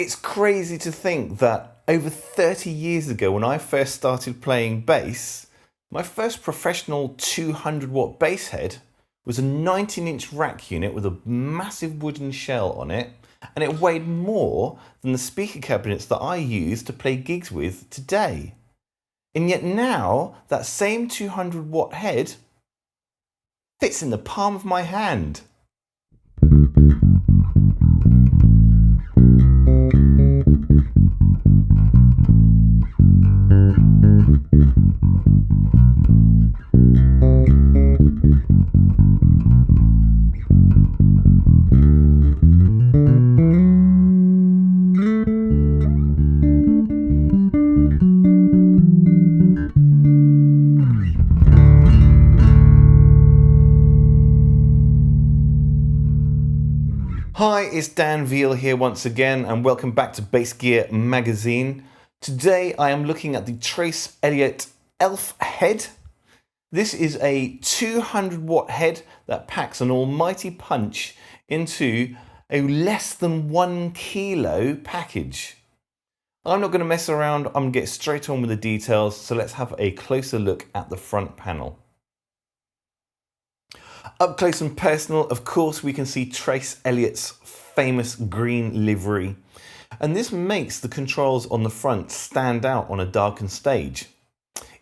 It's crazy to think that over 30 years ago, when I first started playing bass, my first professional 200-watt bass head was a 19-inch rack unit with a massive wooden shell on it, and it weighed more than the speaker cabinets that I use to play gigs with today. And yet now, that same 200-watt head fits in the palm of my hand. Hi, it's Dan Veal here once again, and welcome back to Bass Gear magazine. Today I am looking at the Trace Elliot Elf head. This is a 200-watt head that packs an almighty punch into a less than 1 kilo package. I'm not going to mess around, I'm going to get straight on with the details, so let's have a closer look at the front panel. Up close and personal, of course, we can see Trace Elliott's famous green livery. And this makes the controls on the front stand out on a darkened stage.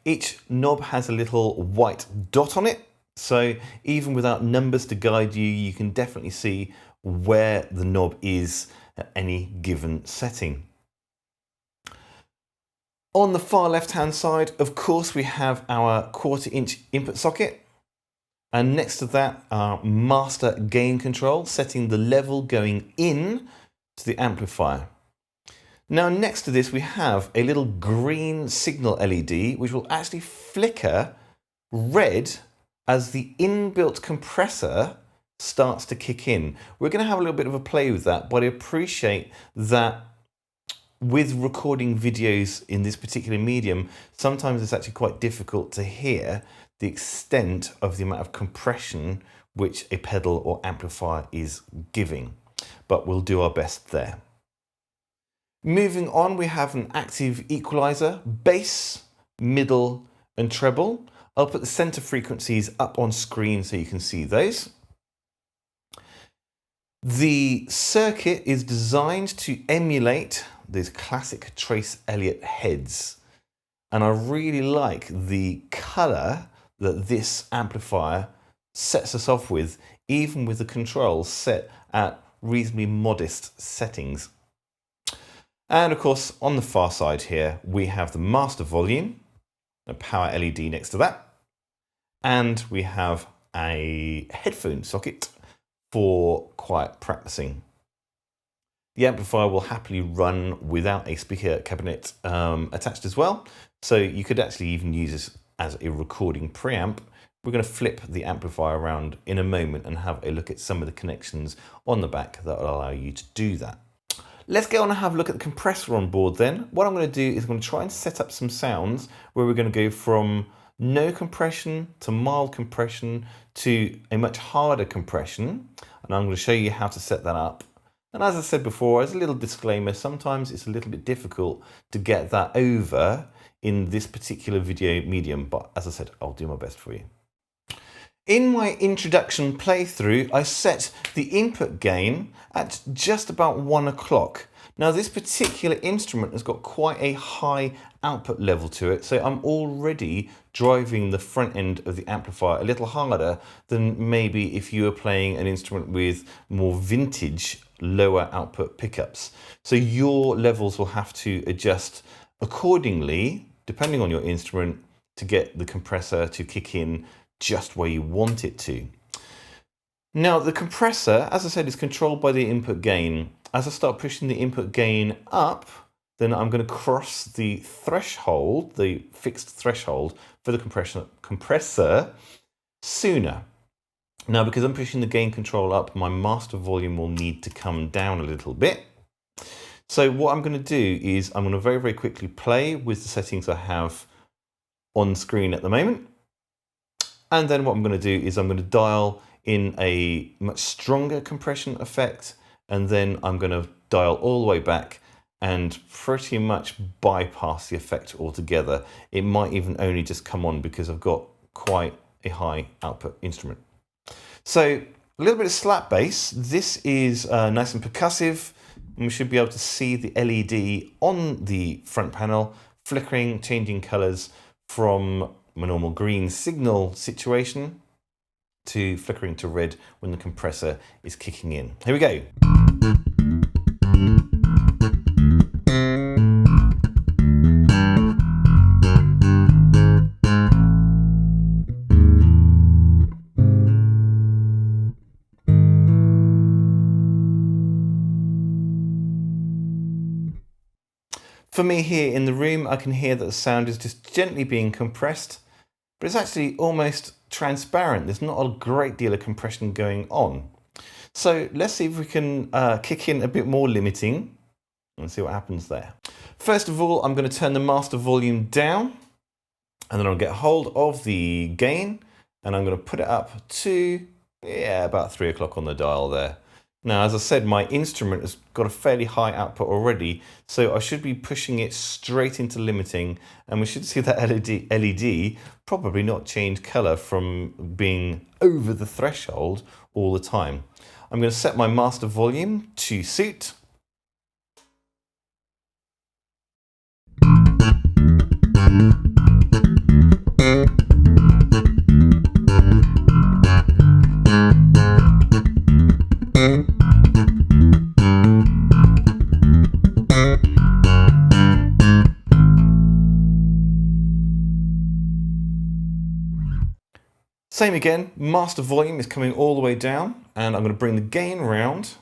Each knob has a little white dot on it, so even without numbers to guide you, you can definitely see where the knob is at any given setting. On the far left-hand side, of course, we have our 1/4-inch input socket. And next to that, our master gain control, setting the level going in to the amplifier. Now, next to this, we have a little green signal LED, which will actually flicker red as the inbuilt compressor starts to kick in. We're going to have a little bit of a play with that, but I appreciate that with recording videos in this particular medium, sometimes it's actually quite difficult to hear the extent of the amount of compression which a pedal or amplifier is giving, but we'll do our best there. Moving on, we have an active equalizer, bass, middle and treble. I'll put the center frequencies up on screen so you can see those. The circuit is designed to emulate these classic Trace Elliot heads, and I really like the color that this amplifier sets us off with, even with the controls set at reasonably modest settings. And of course, on the far side here, we have the master volume, a power LED next to that, and we have a headphone socket for quiet practicing. The amplifier will happily run without a speaker cabinet attached as well, so you could actually even use this as a recording preamp. We're going to flip the amplifier around in a moment and have a look at some of the connections on the back that will allow you to do that. Let's get on and have a look at the compressor on board then. What I'm going to do is I'm going to try and set up some sounds where we're going to go from no compression to mild compression to a much harder compression, and I'm going to show you how to set that up. And as I said before, as a little disclaimer, sometimes it's a little bit difficult to get that over in this particular video medium, but as I said, I'll do my best for you. In my introduction playthrough, I set the input gain at just about 1 o'clock. Now, this particular instrument has got quite a high output level to it, so I'm already driving the front end of the amplifier a little harder than maybe if you were playing an instrument with more vintage lower output pickups. So your levels will have to adjust accordingly, depending on your instrument, to get the compressor to kick in just where you want it to. Now, the compressor, as I said, is controlled by the input gain. As I start pushing the input gain up, then I'm going to cross the threshold, the fixed threshold for the compressor sooner. Now, because I'm pushing the gain control up, my master volume will need to come down a little bit. So what I'm going to do is I'm going to very, very quickly play with the settings I have on screen at the moment. And then what I'm going to do is I'm going to dial in a much stronger compression effect, and then I'm going to dial all the way back and pretty much bypass the effect altogether. It might even only just come on because I've got quite a high output instrument. So a little bit of slap bass. This is nice and percussive, and we should be able to see the LED on the front panel flickering, changing colors from my normal green signal situation to flickering to red when the compressor is kicking in. Here we go. For me here in the room, I can hear that the sound is just gently being compressed, but it's actually almost transparent. There's not a great deal of compression going on. So let's see if we can kick in a bit more limiting and see what happens there. First of all, I'm going to turn the master volume down, and then I'll get hold of the gain, and I'm going to put it up to, about 3 o'clock on the dial there. Now, as I said, my instrument has got a fairly high output already, so I should be pushing it straight into limiting, and we should see that LED probably not change color from being over the threshold all the time. I'm going to set my master volume to suit. Same again, master volume is coming all the way down, and I'm going to bring the gain round.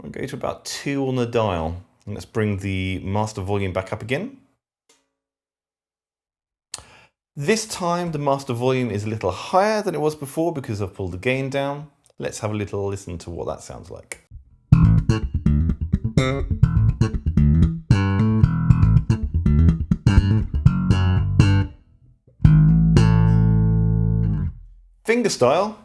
I'll go to about 2 on the dial, and let's bring the master volume back up again. This time the master volume is a little higher than it was before because I've pulled the gain down. Let's have a little listen to what that sounds like. Finger style.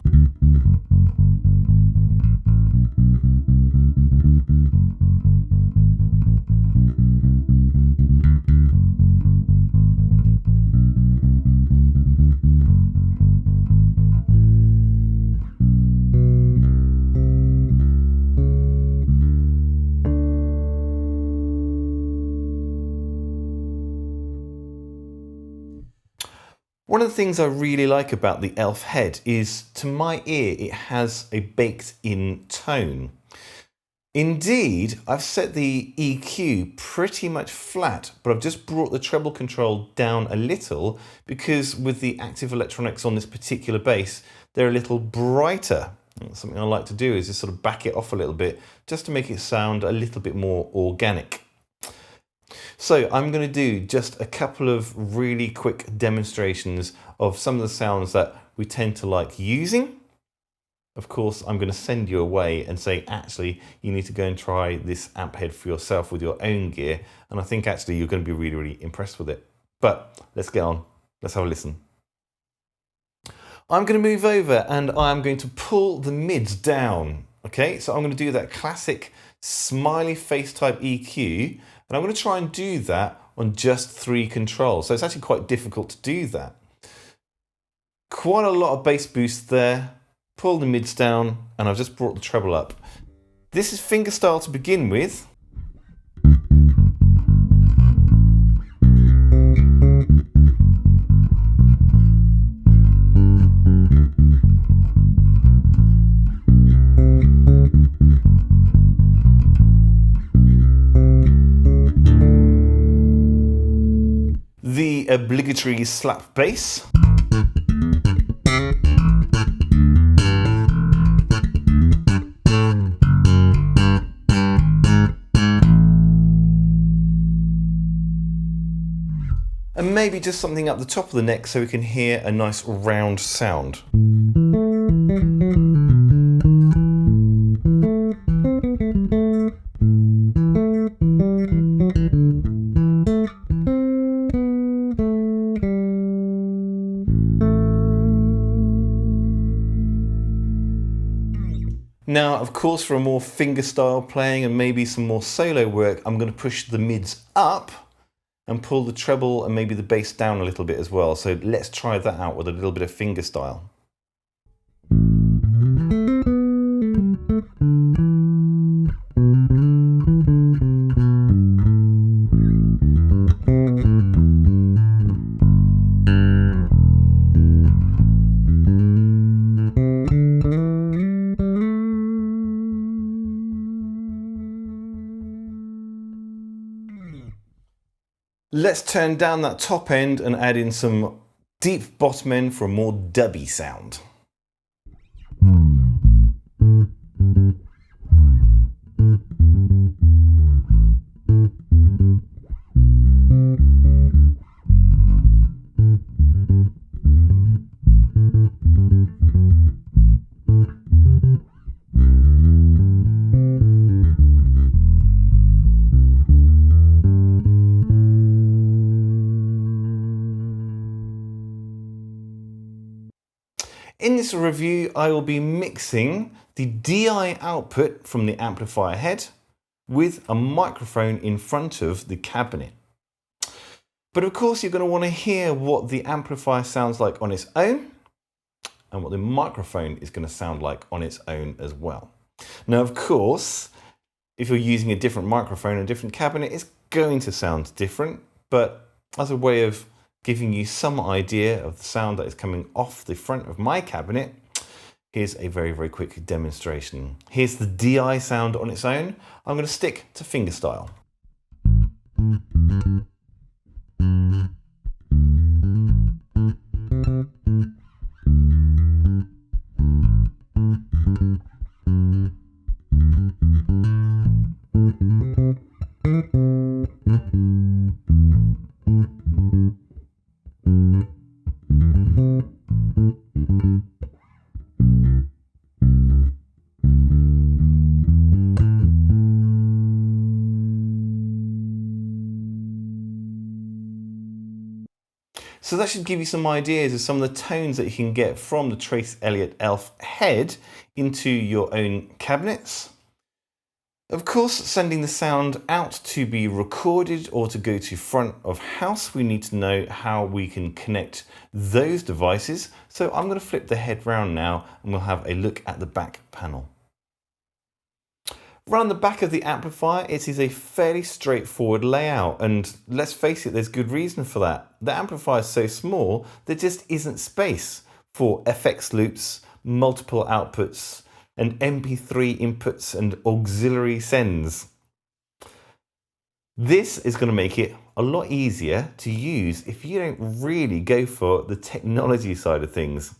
One of the things I really like about the ELF head is, to my ear, it has a baked-in tone. Indeed, I've set the EQ pretty much flat, but I've just brought the treble control down a little because with the active electronics on this particular bass, they're a little brighter. Something I like to do is just sort of back it off a little bit just to make it sound a little bit more organic. So I'm going to do just a couple of really quick demonstrations of some of the sounds that we tend to like using. Of course, I'm going to send you away and say, actually, you need to go and try this amp head for yourself with your own gear. And I think actually you're going to be really, really impressed with it. But let's get on. Let's have a listen. I'm going to move over and I'm going to pull the mids down. Okay, so I'm going to do that classic smiley face type EQ. And I'm going to try and do that on just 3 controls. So it's actually quite difficult to do that. Quite a lot of bass boost there. Pull the mids down, and I've just brought the treble up. This is fingerstyle to begin with. The obligatory slap bass. And maybe just something up the top of the neck so we can hear a nice round sound. Now, of course, for a more fingerstyle playing and maybe some more solo work, I'm going to push the mids up and pull the treble and maybe the bass down a little bit as well. So let's try that out with a little bit of fingerstyle. Let's turn down that top end and add in some deep bottom end for a more dubby sound. In this review, I will be mixing the DI output from the amplifier head with a microphone in front of the cabinet. But of course, you're going to want to hear what the amplifier sounds like on its own and what the microphone is going to sound like on its own as well. Now, of course, if you're using a different microphone and a different cabinet, it's going to sound different, but as a way of giving you some idea of the sound that is coming off the front of my cabinet, here's a very, very quick demonstration. Here's the DI sound on its own. I'm going to stick to fingerstyle. So that should give you some ideas of some of the tones that you can get from the Trace Elliot ELF head into your own cabinets. Of course, sending the sound out to be recorded or to go to front of house, we need to know how we can connect those devices. So I'm going to flip the head round now and we'll have a look at the back panel. Around the back of the amplifier, it is a fairly straightforward layout, and let's face it, there's good reason for that. The amplifier is so small, there just isn't space for FX loops, multiple outputs, and MP3 inputs and auxiliary sends. This is going to make it a lot easier to use if you don't really go for the technology side of things.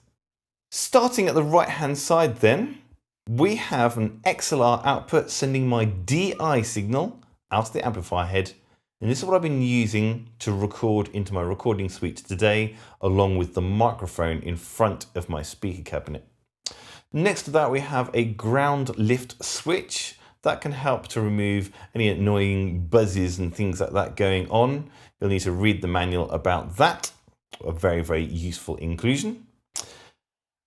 Starting at the right-hand side then, we have an XLR output sending my DI signal out of the amplifier head, and this is what I've been using to record into my recording suite today, along with the microphone in front of my speaker cabinet. Next to that, we have a ground lift switch that can help to remove any annoying buzzes and things like that going on. You'll need to read the manual about that. A very, very useful inclusion.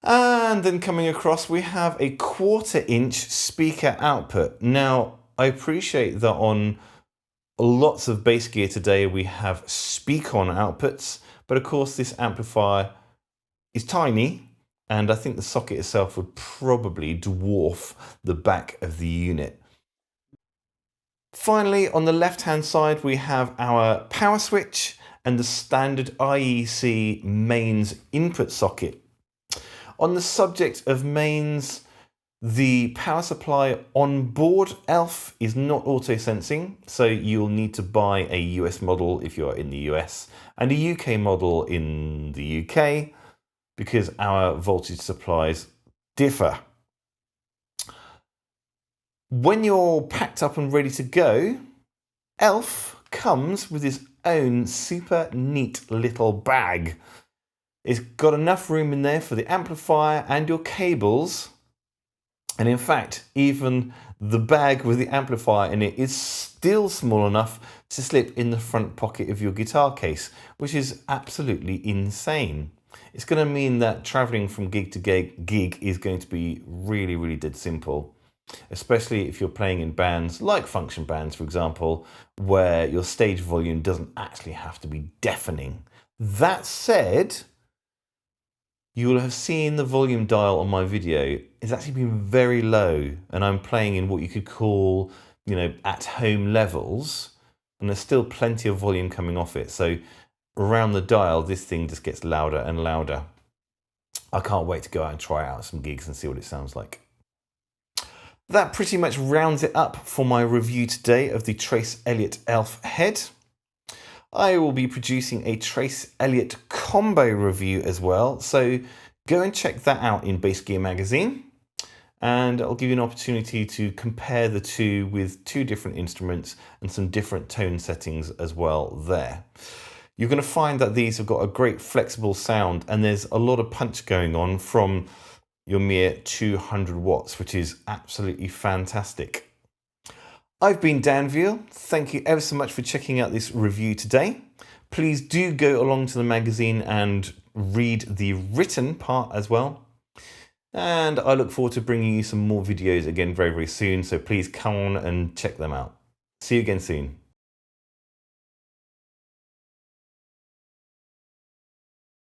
And then coming across, we have a 1/4 inch speaker output. Now, I appreciate that on lots of bass gear today, we have speak-on outputs, but of course this amplifier is tiny, and I think the socket itself would probably dwarf the back of the unit. Finally, on the left-hand side, we have our power switch and the standard IEC mains input socket. On the subject of mains, the power supply on board ELF is not auto-sensing, so you'll need to buy a US model if you're in the US and a UK model in the UK, because our voltage supplies differ. When you're packed up and ready to go, ELF comes with its own super neat little bag. It's got enough room in there for the amplifier and your cables. And in fact, even the bag with the amplifier in it is still small enough to slip in the front pocket of your guitar case, which is absolutely insane. it's going to mean that traveling from gig to gig is going to be really, really dead simple, especially if you're playing in bands like function bands, for example, where your stage volume doesn't actually have to be deafening. That said, you will have seen the volume dial on my video is actually been very low, and I'm playing in what you could call, at home levels, and there's still plenty of volume coming off it. So around the dial, this thing just gets louder and louder. I can't wait to go out and try out some gigs and see what it sounds like. That pretty much rounds it up for my review today of the Trace Elliot Elf head. I will be producing a Trace Elliot combo review as well, so go and check that out in Bass Gear magazine, and I'll give you an opportunity to compare the two with two different instruments and some different tone settings as well there. You're going to find that these have got a great flexible sound, and there's a lot of punch going on from your mere 200 watts, which is absolutely fantastic. I've been Dan Veal. Thank you ever so much for checking out this review today. Please do go along to the magazine and read the written part as well. And I look forward to bringing you some more videos again very, very soon. So please come on and check them out. See you again soon.